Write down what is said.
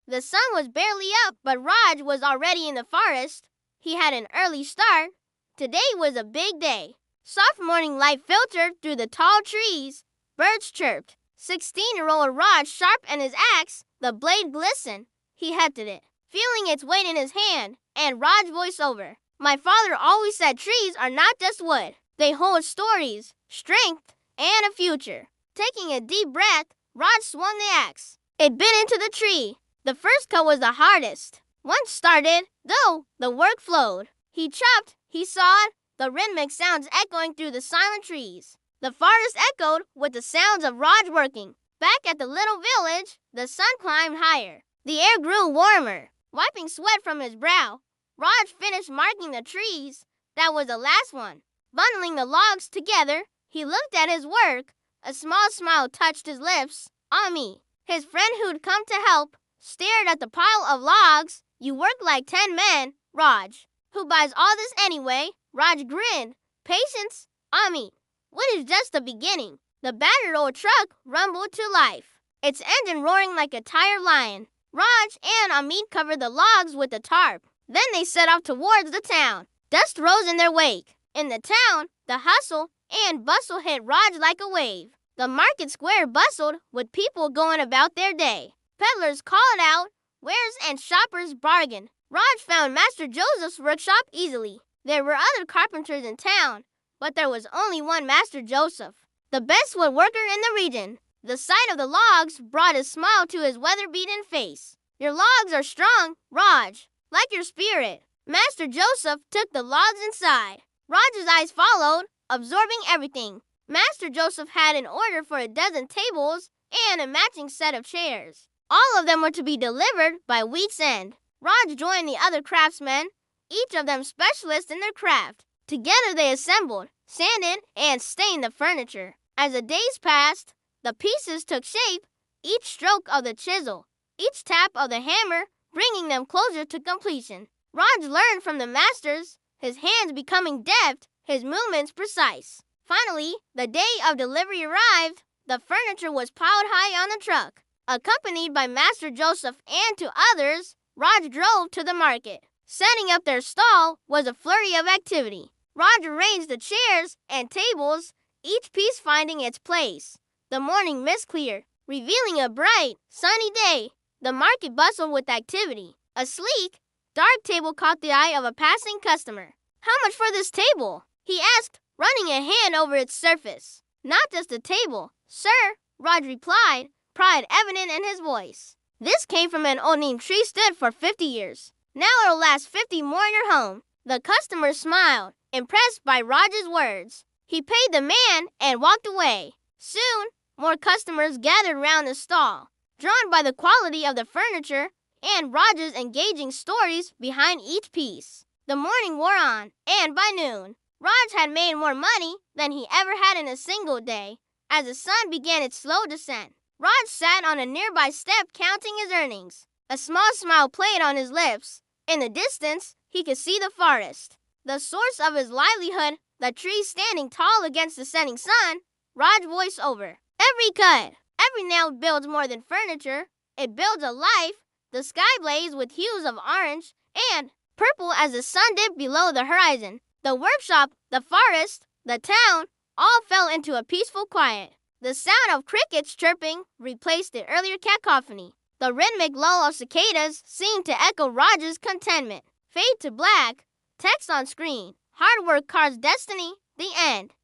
The sun was barely up, but Raj was already in the forest. He had an early start. Today was a big day. Soft morning light filtered through the tall trees. Birds chirped. 16-year-old Raj sharpened his axe. The blade glistened. He hefted it, feeling its weight in his hand, and Raj voiced over. My father always said trees are not just wood. They hold stories, strength, and a future. Taking a deep breath, Raj swung the axe. It bit into the tree. The first cut was the hardest. Once started, though, the work flowed. He chopped, he sawed, the rhythmic sounds echoing through the silent trees. The forest echoed with the sounds of Raj working. Back at the little village, the sun climbed higher. The air grew warmer. Wiping sweat from his brow, Raj finished marking the trees. That was the last one. Bundling the logs together, he looked at his work. A small smile touched his lips. Ami, his friend who'd come to help, stared at the pile of logs. You work like 10 men, Raj. Who buys all this anyway? Raj grinned. Patience, Ami. What is just the beginning? The battered old truck rumbled to life, its engine roaring like a tired lion. Raj and Amit covered the logs with a tarp. Then they set off towards the town. Dust rose in their wake. In the town, the hustle and bustle hit Raj like a wave. The market square bustled with people going about their day. Peddlers called out wares and shoppers bargained. Raj found Master Joseph's workshop easily. There were other carpenters in town, but there was only one Master Joseph, the best woodworker in the region. The sight of the logs brought a smile to his weather-beaten face. Your logs are strong, Raj, like your spirit. Master Joseph took the logs inside. Raj's eyes followed, absorbing everything. Master Joseph had an order for a dozen tables and a matching set of chairs. All of them were to be delivered by week's end. Raj joined the other craftsmen, each of them specialists in their craft. Together they assembled, sanded, and stained the furniture. As the days passed, the pieces took shape, each stroke of the chisel, each tap of the hammer, bringing them closer to completion. Raj learned from the masters, his hands becoming deft, his movements precise. Finally, the day of delivery arrived. The furniture was piled high on the truck. Accompanied by Master Joseph and 2 others, Raj drove to the market. Setting up their stall was a flurry of activity. Raj arranged the chairs and tables, each piece finding its place. The morning mist cleared, revealing a bright, sunny day. The market bustled with activity. A sleek, dark table caught the eye of a passing customer. How much for this table? He asked, running a hand over its surface. Not just a table, sir, Raj replied, pride evident in his voice. This came from an old neem tree stood for 50 years. Now it'll last 50 more in your home. The customer smiled, impressed by Raj's words. He paid the man and walked away. Soon, more customers gathered round the stall, drawn by the quality of the furniture and Raj's engaging stories behind each piece. The morning wore on, and by noon, Raj had made more money than he ever had in a single day. As the sun began its slow descent, Raj sat on a nearby step counting his earnings. A small smile played on his lips. In the distance, he could see the forest, the source of his livelihood, the trees standing tall against the setting sun. Raj voiced over. Every cut, every nail builds more than furniture. It builds a life. The sky blazed with hues of orange and purple as the sun dipped below the horizon. The workshop, the forest, the town, all fell into a peaceful quiet. The sound of crickets chirping replaced the earlier cacophony. The rhythmic lull of cicadas seemed to echo Raj's contentment. Fade to black. Text on screen. Hard work carves destiny. The end.